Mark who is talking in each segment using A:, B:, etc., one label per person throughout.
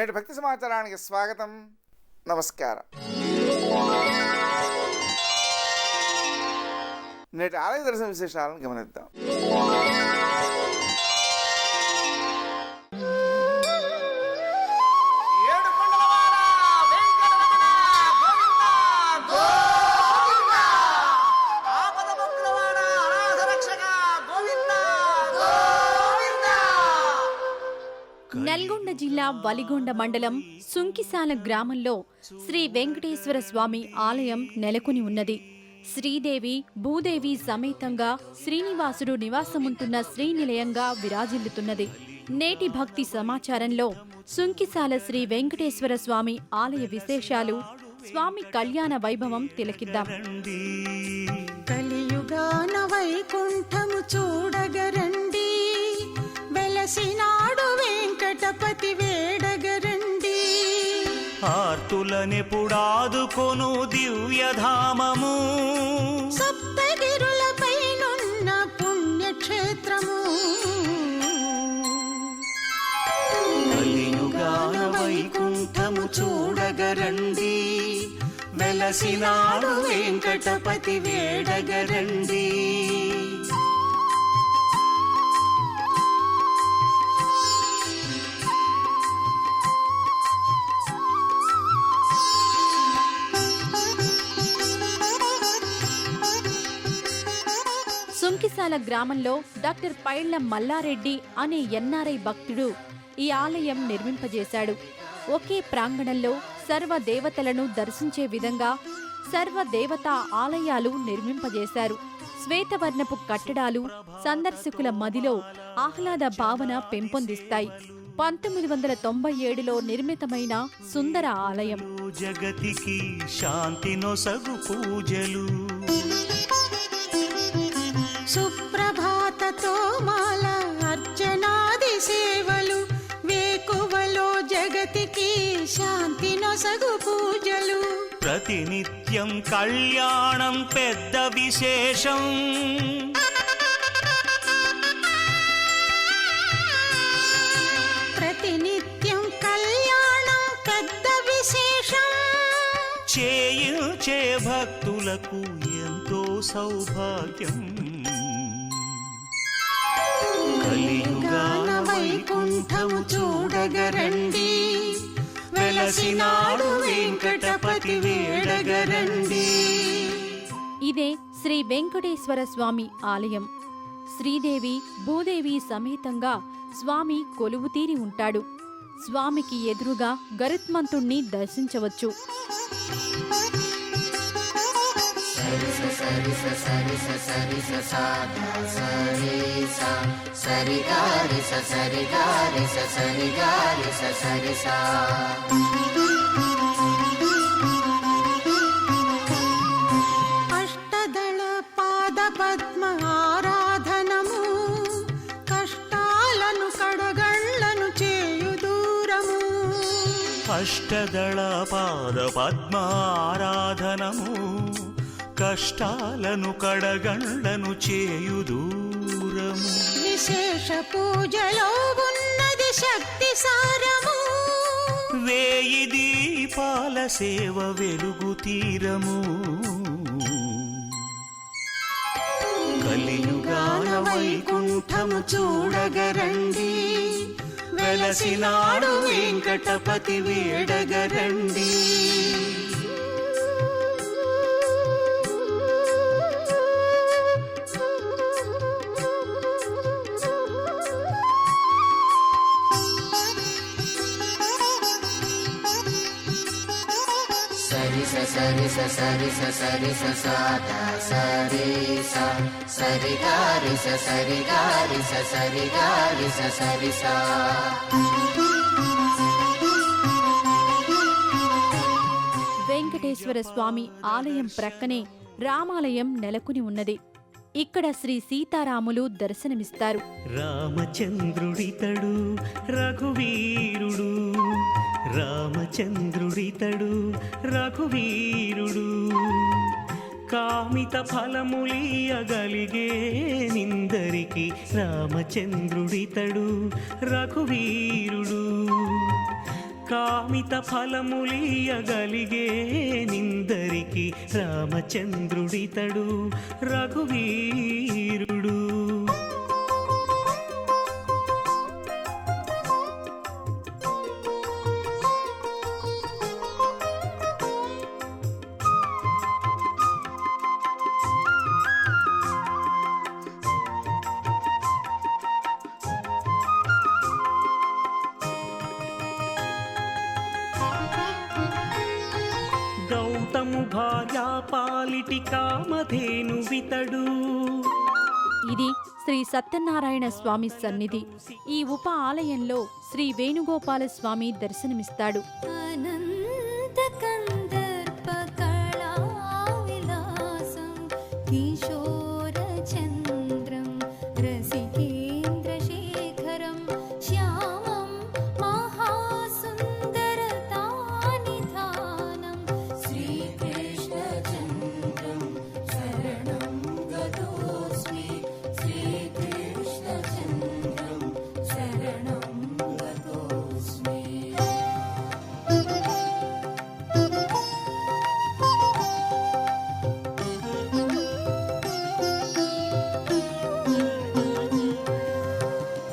A: నేటి భక్తి సమాచారానికి స్వాగతం, నమస్కారం. నేటి ఆలయ దర్శన విశేషాలను గమనిద్దాం.
B: నల్గొండ జిల్లా వలిగొండ మండలం సుంకిసాల గ్రామంలో శ్రీ వెంకటేశ్వర స్వామి ఆలయం నెలకొని ఉన్నది. శ్రీదేవి భూదేవి సమేతంగా శ్రీనివాసుడు నివాసముంటున్న శ్రీనిలయంగా విరాజిల్లుతున్నది. నేటి భక్తి సమాచారంలో సుంకిసాల శ్రీ వెంకటేశ్వర స్వామి ఆలయ విశేషాలు, స్వామి కళ్యాణ వైభవం తిలకిద్దాం.
C: కలియుగాన వైకుంఠము చూడగరండి, వెలసినాడు వెంకటపతి వేడగరండి.
D: ఆర్తులనెపుడాదుకొను దివ్యధామము,
C: సప్తగిరులపైనున్న పుణ్యక్షేత్రము.
D: కలియుగాన వైకుంఠము చూడగరండి, వెలసినాడు వెంకటపతి వేడగరండి.
B: సుంకిసాల గ్రామంలో డాక్టర్ పైళ్ల మల్లారెడ్డి అనే ఎన్ఆర్ఐ భక్తుడు ఈ ఆలయం నిర్మింపజేశాడు. ఒకే ప్రాంగణంలో సర్వదేవతలను దర్శించే విధంగా సర్వదేవతా ఆలయాలు నిర్మింపజేశారు. శ్వేతవర్ణపు కట్టడాలు సందర్శకుల మదిలో ఆహ్లాద భావన పెంపొందిస్తాయి. 1997లో నిర్మితమైన సుందర ఆలయం.
D: జగతికి శాంతినొసగు పూజలు,
C: సుప్రభాతతో మాల అర్చనాది సేవలు, వేకువలో జగతికి శాంతి నొసగు పూజలు.
D: ప్రతినిత్యం కళ్యాణం పెద్ద విశేషం,
C: ప్రతినిత్యం కళ్యాణం పెద్ద విశేషం.
D: చేయించే భక్తులకు ఎంతో సౌభాగ్యం.
C: కలియుగాన వైకుంఠము చూడగరండి, వెలసినాడు వెంకటపతి వేడగరండి.
B: ఇదే శ్రీ వెంకటేశ్వర స్వామి ఆలయం. శ్రీదేవి భూదేవి సమేతంగా స్వామి కొలువుతీరి ఉంటాడు. స్వామికి ఎదురుగా గరుత్మంతుణ్ణి దర్శించవచ్చు.
C: అష్టదళ పాద పద్మ ఆరాధనము, కష్టాలను కడగళ్లను చేయు దూరము.
D: అష్టదళ పాద పద్మారాధనము, కష్టాలను కడగండ్లను చేయు దూరము.
C: విశేష పూజలో ఉన్నది శక్తి సారము,
D: వేయి దీపాల సేవ వెలుగు తీరము. కలియుగాన వైకుంఠము చూడగరండి, వెలసినాడు వెంకటపతి వేడగరండి.
E: సరి స సరి స సరి స సాత సరి స సరి గారి స సరి గారి స సరి గారి స సరి స.
B: వెంకటేశ్వర స్వామి ఆలయం ప్రక్కనే రామాలయం నెలకొని ఉన్నది. ఇక్కడ శ్రీ సీతారాములు దర్శనమిస్తారు.
D: రామచంద్రుడితడు రఘువీరుడు, రామచంద్రుడితడు రఘువీరుడు, కామిత ఫలములియగలిగే నిందరికి రామచంద్రుడితడు రఘువీరుడు, కామిత ఫలములీయగలిగే నిందరికి రామచంద్రుడితడు రఘువీరుడు. గౌతము భార్యా పాలిటి కామధేను వితడు.
B: ఇది శ్రీ సత్యనారాయణ స్వామి సన్నిధి. ఈ ఉప ఆలయంలో శ్రీ వేణుగోపాల స్వామి దర్శనమిస్తాడు.
F: అనంత కందర్ప కళా విలాసం కిశోర చంద్రం రసికేంద్ర శేఖరం శ్యామం మహాసుందరతానిధానం శ్రీకృష్ణ చంద్రం శరణం గతోస్మి శ్రీకృష్ణ చంద్రం శరణం గతోస్మి.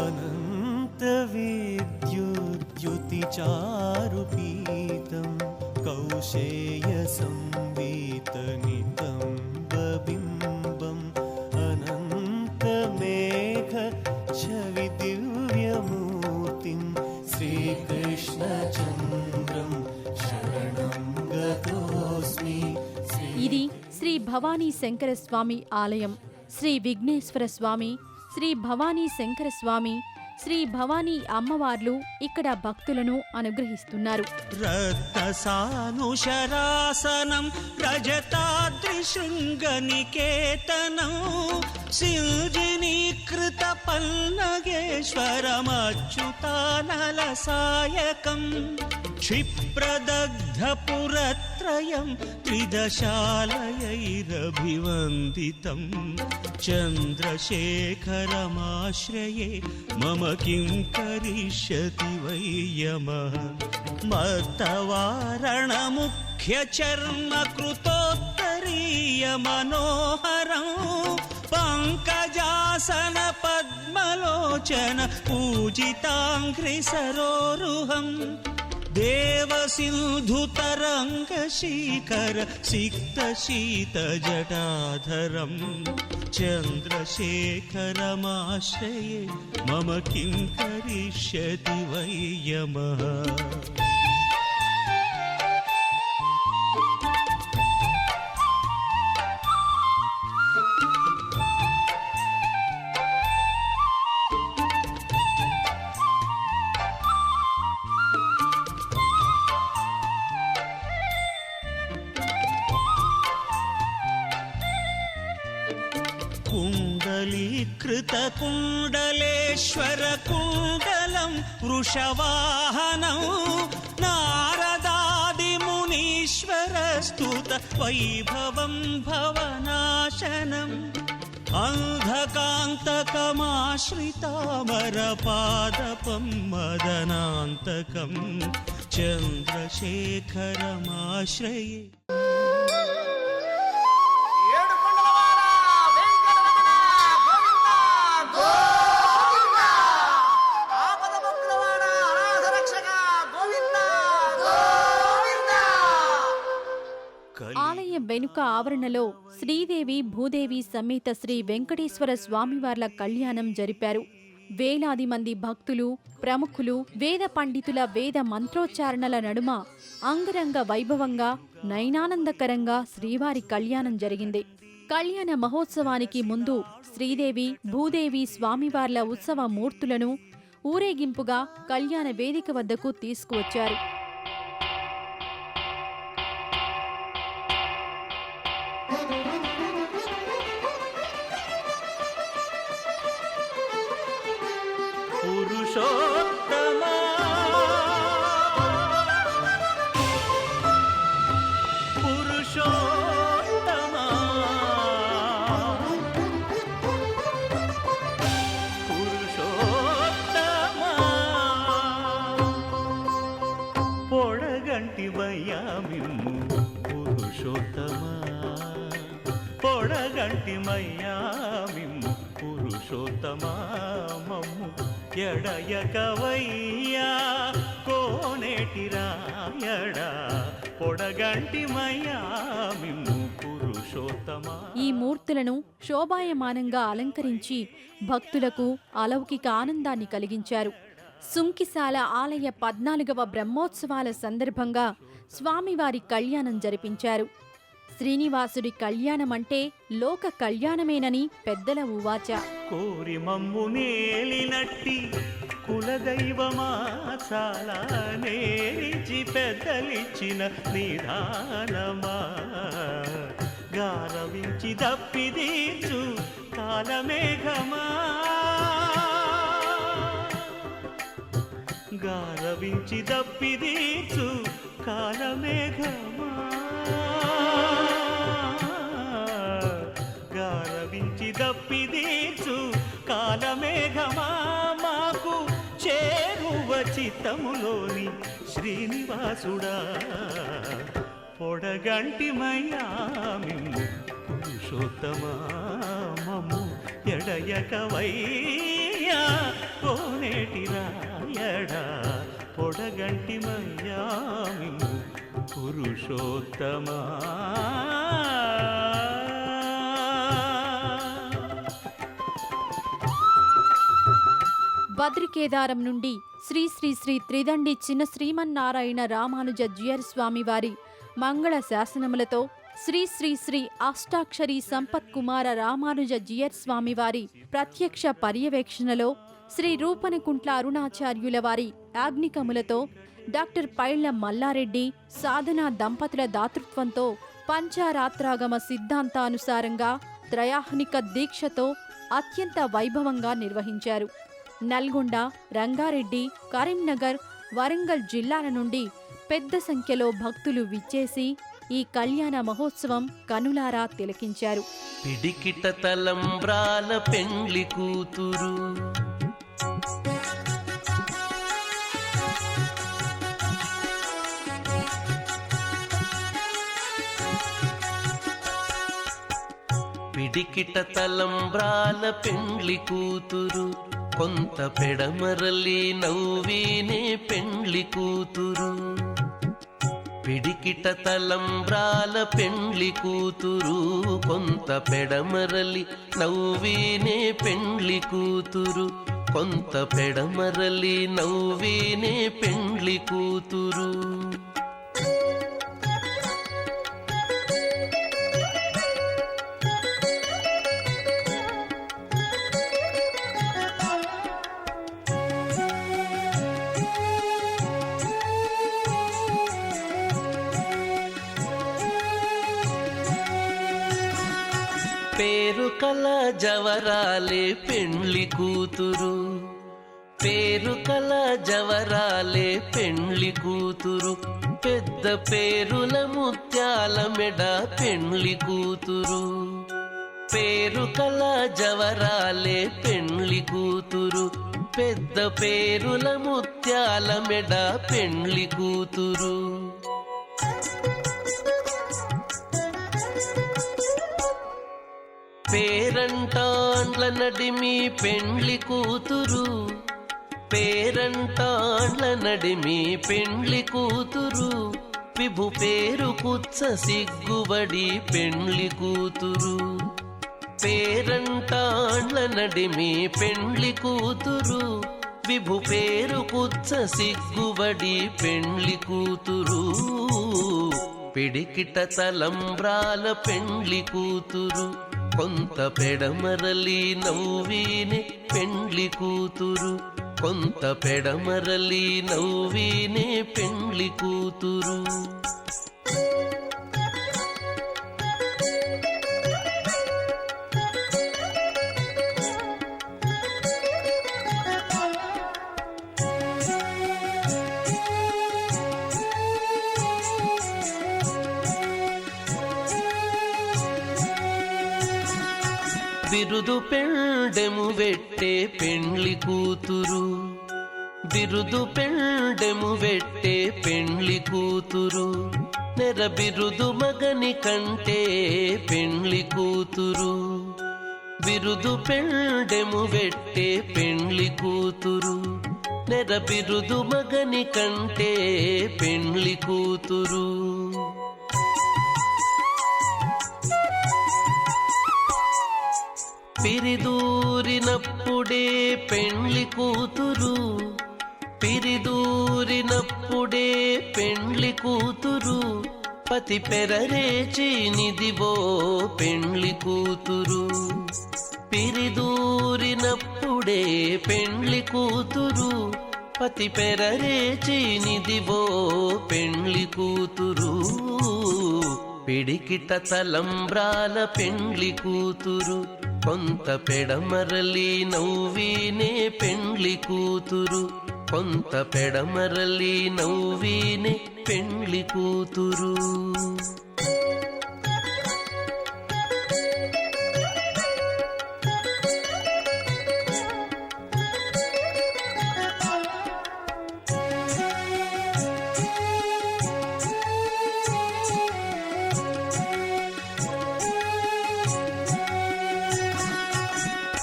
D: अनन्तविद्युद्युतिचारुपीतं कौशेयसंवीतनितम्बबिम्बम् अनन्तमेघच्छविदिव्यमूर्तिं श्रीकृष्णचन्द्रं शरणं गतोऽस्मि.
B: ఇది శ్రీ భవానీ శంకర స్వామి ఆలయం. శ్రీ విఘ్నేశ్వర స్వామి, శ్రీ భవానీ శంకర స్వామి, శ్రీ భవానీ అమ్మవార్లు ఇక్కడ భక్తులను అనుగ్రహిస్తున్నారు.
D: రత్నసానుశరాసనం రజతాద్రిశృంగనికేతనం సిల్జినీకృత పల్నగేశ్వరమచ్యుతానలసాయకం క్షిప్రదగ్ధపురత్రయం త్రిదశాలయైరభివందితం చంద్రశేఖరమాశ్రయే మమ కిం కరిష్యతి వై యమః మర్తవారణముఖ్యచర్మకృతోత్తరీయ మనోహరం పంకజాసన పద్మలోచన పూజితాంఘ్రి సరోరుహం దేవసింధుతరంగశీకర సిక్తశీతజటాధరం చంద్రశేఖరమాశ్రయే మమ కిం కరిష్యతి వై యమః. कुण्डलीकृतकुण्डलेश्वरकुण्डलं वृषवाहनं नारदादिमुनीश्वरस्तुत वैभवं भवनाशनम् अन्धकान्तकमाश्रितामरपादपं मदनान्तकं चन्द्रशेखरमाश्रये.
B: ఆలయం వెనుక ఆవరణలో శ్రీదేవి భూదేవి సమేత శ్రీ వెంకటేశ్వర స్వామివార్ల కళ్యాణం జరిపారు. వేలాది మంది భక్తులు, ప్రముఖులు, వేద పండితుల వేద మంత్రోచ్చారణల నడుమ అంగరంగ వైభవంగా నయనానందకరంగా శ్రీవారి కళ్యాణం జరిగింది. కళ్యాణ మహోత్సవానికి ముందు శ్రీదేవి భూదేవి స్వామివార్ల ఉత్సవ మూర్తులను ఊరేగింపుగా కళ్యాణ వేదిక వద్దకు తీసుకువచ్చారు.
D: పురుషోత్తమా పురుషోత్తమా పురుషోత్తమా పొడగంటిమయ్యా మిమ్ము పురుషోత్తమా మమ్ము ఎడయకవయ్యా కోనేటి రాయడా పొడగంటిమయ్యా మిమ్ము పురుషోత్తమా.
B: ఈ మూర్తులను శోభాయమానంగా అలంకరించి భక్తులకు అలౌకిక ఆనందాన్ని కలిగించారు. సుంకిశాల ఆలయ 14వ బ్రహ్మోత్సవాల సందర్భంగా స్వామివారి కళ్యాణం జరిపించారు. శ్రీనివాసుడి కళ్యాణమంటే లోక కళ్యాణమేనని పెద్దల ఉవాచ.
D: కోరి మమ్ము నేలినట్టి కులదైవమా చాలా నేరిచి పెద్దలిచ్చిన నిదానమా గారవించి దప్పిదీర్చు కాలమేఘమా గారవించి దప్పిదీర్చు కాలమేఘమా గారవించి దప్పిదీర్చు కాలమేఘమా మాకు చేరువ చిత్తములోని శ్రీనివాసుడా పొడగంటిమయ్యా మిమ్ము పురుషోత్తమా మమ్ము ఎడయకవయ్యా కోనేటి రాయడా పొడగంటిమయ్యా మిమ్ము పురుషోత్తమా.
B: బద్రికేదారం నుండి శ్రీ శ్రీ శ్రీ త్రిదండి చిన్న శ్రీమన్నారాయణ రామానుజ జియర్ స్వామివారి మంగళ శాసనములతో శ్రీ శ్రీ శ్రీ అష్టాక్షరి సంపత్ కుమార రామానుజ జియర్ స్వామివారి ప్రత్యక్ష పర్యవేక్షణలో శ్రీ రూపనకుంట్ల అరుణాచార్యుల వారి ఆగ్నికములతో డాక్టర్ పైళ్ల మల్లారెడ్డి సాధనా దంపతుల దాతృత్వంతో పంచారాత్రాగమ సిద్ధాంతానుసారంగా త్రయాహ్నిక దీక్షతో అత్యంత వైభవంగా నిర్వహించారు. నల్గొండ, రంగారెడ్డి, కరీంనగర్, వరంగల్ జిల్లాల నుండి పెద్ద సంఖ్యలో భక్తులు విచ్చేసి ఈ కళ్యాణ మహోత్సవం కనులారా తిలకించారు.
G: పిడికిట తలంబ్రాల పెండ్లి కూతురు పిడికిట తలంబ్రాల పెండ్లి కూతురు కొంత పెడమరలి నవ్వీనే పెండ్లి కూతురు పిడికిట తలంబ్రాల పెండ్లి కూతురు కొంత పెడమరలి నవ్వీనే పెండ్లి కూతురు కొంత పెడమరలి నవ్వీనే పెండ్లి కూతురు పేరు కల జవరాలే పెండ్లి కూతురు పేరు కల జవరాలే పెండ్లి కూతురు పెద్ద పేరుల ముత్యాల మెడ పెండ్లి కూతురు పేరు కల జవరాలే పెండ్లి కూతురు పెద్ద పేరుల ముత్యాల మెడ పెండ్లి కూతురు పేరంటాండ్ల నడిమి పెండ్లి కూతురు పేరంటాండ్ల నడిమి పెండ్లి కూతురు విభు పేరు కుచ్చ సిగ్గుబడి పెండ్లి కూతురు పేరంటాండ్ల నడిమి పెండ్లి కూతురు విభు పేరు కుచ్చ సిగ్గుబడి పెండ్లి కూతురు పిడికిట తలంబ్రాల పెండ్లి కూతురు కొంత పెడమరలి నవ్వీనే పెండ్లి కూతురు కొంత పెడమరలి నవ్వీనే పెండ్లి కూతురు బిరుదు పెండెము వెట్టే పెండ్లి కూతురు బిరుదు పెండెము వెట్టే పెండ్లి కూతురు నెరబిరుదు మగని కంటే పెండ్లి కూతురు, బిరుదు పెండెము వెట్టే పెండ్లి కూతురు, నెరబిరుదు మగని కంటే పెండ్లి కూతురు. పిరిదూరినప్పుడే పెండ్లి కూతురు, పిరిదూరినప్పుడే పెండ్లి కూతురు, పతి పెరరేచి నిదివో పెండ్లి కూతురు. పిరిదూరినప్పుడే పెండ్లి కూతురు, పతి పెరరేచి నిదివో పెండ్లి కూతురు. పిడికిట తలంబ్రాల పెండ్లి కూతురు, కొంత పెడమరలి నవ్వినే పెండ్లి కూతురు, కొంత పెడమరలి నవ్వినే పెండ్లి కూతురు.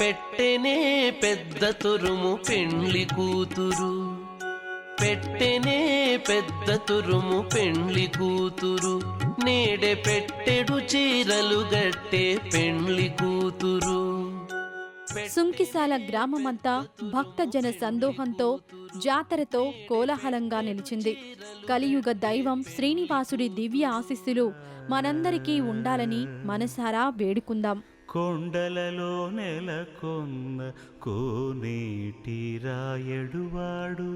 G: పెట్టెనే పెద్ద తురుము పెండ్లి కూతురు, పెట్టెనే పెద్ద తురుము పెండ్లి కూతురు, నేడె పెట్టెడు చీరలు గట్టే పెండ్లి కూతురు.
B: సుంకిసాల గ్రామమంతా భక్తజన సందోహంతో జాతరతో కోలాహలంగా నిలిచింది. కలియుగ దైవం శ్రీనివాసుడి దివ్య ఆశీస్సులు మనందరికీ ఉండాలని మనసారా వేడుకుందాం.
D: కొండలలో నెలకొన్న కోనేటి రాయడువాడు,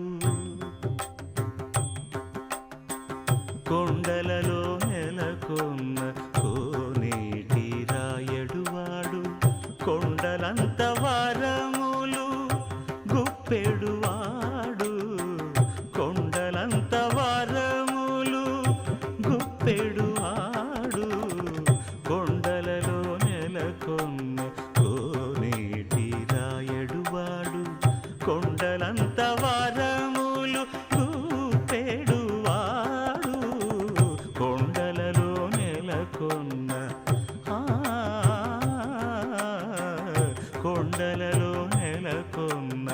D: కొండలలో నెలకొన్న కోనేటి రాయడువాడు, కొండలంత వారములు గుప్పెడువాడు, కొండలంత వారములు గుప్పెడువాడు, కొండలలో నెలకొన్న కోనేటి రాయడువాడు, కొండలంత వారములు గుప్పెడువాడు, కొండలలో నెలకొన్న కొండలలో నెలకొన్న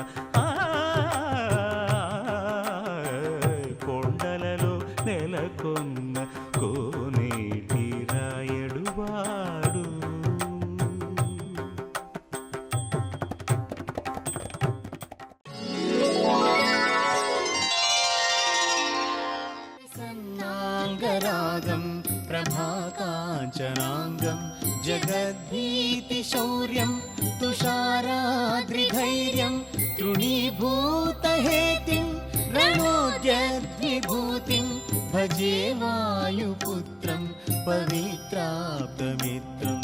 D: కొండలలో నెలకొన్న కోనేటి రాయడువాడు.
E: సన్నాంగరాగం ప్రభాకాంచనాంగం జగద్భీతిశౌర్యం తుషారాద్రిధైర్యం తృణీభూతహేతిం రణోద్యద్విభూతిం భజే వాయుపుత్రం పవిత్రాప్తమిత్రం.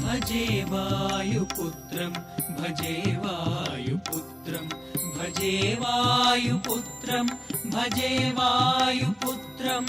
H: భజే వాయుపుత్రం భజే వాయుపుత్రం భజే వాయుపుత్రం భజే వాయుపుత్రం.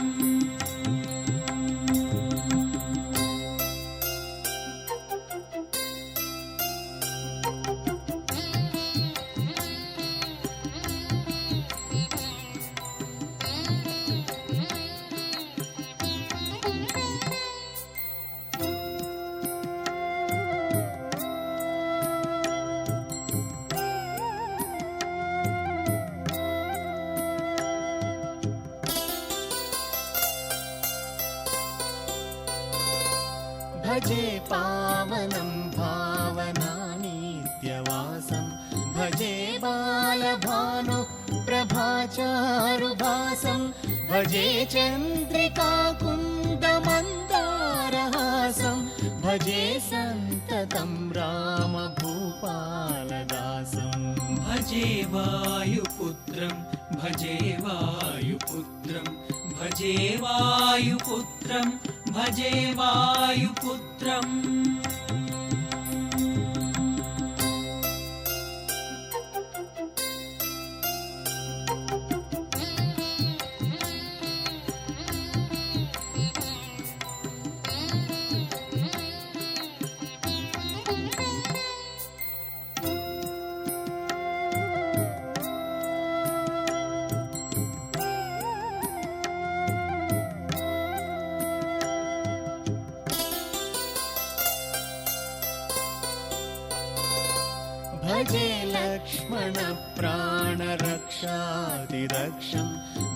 E: భజే పావనం భావనానిత్యవాసం భజే బాలభాను ప్రభాచారుభాసం భజే చంద్రికాకుందమందారహాసం భజే సంతతం రామభూపాలదాసం.
H: భజే వాయుపుత్రం భజే వాయుపుత్రం భజే వాయుపుత్రం భజే వాయుపుత్రం.
E: भजे लक्ष्मणप्राणरक्षातिरक्षं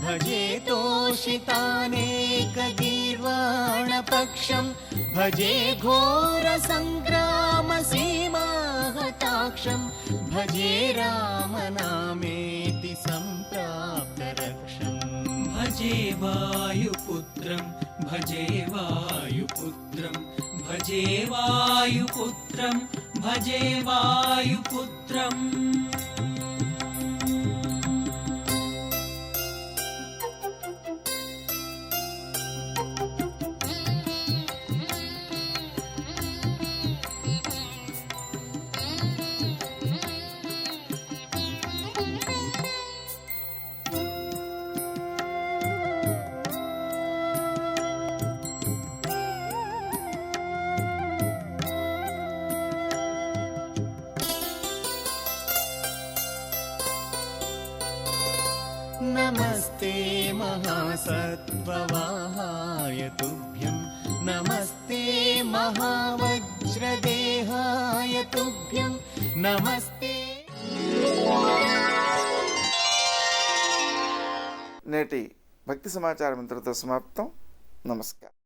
E: भजे तोषितानेकगीर्वाणपक्षं भजे घोरसङ्ग्रामसीमाहताक्षं भजे रामनामेति सम्प्राप्तरक्षम्
H: भजे वायुपुत्रं भजे वायुपुत्रं भजे वायुपुत्रं भजे वायुपुत्रम्
E: नमस्ते महासत्त्ववाहाय तुभ्यं नमस्ते महावज्रदेहाय तुभ्यं नमस्ते।
A: నేటి భక్తి సమాచారం ఇంతటితో సమాప్తం. నమస్కారం.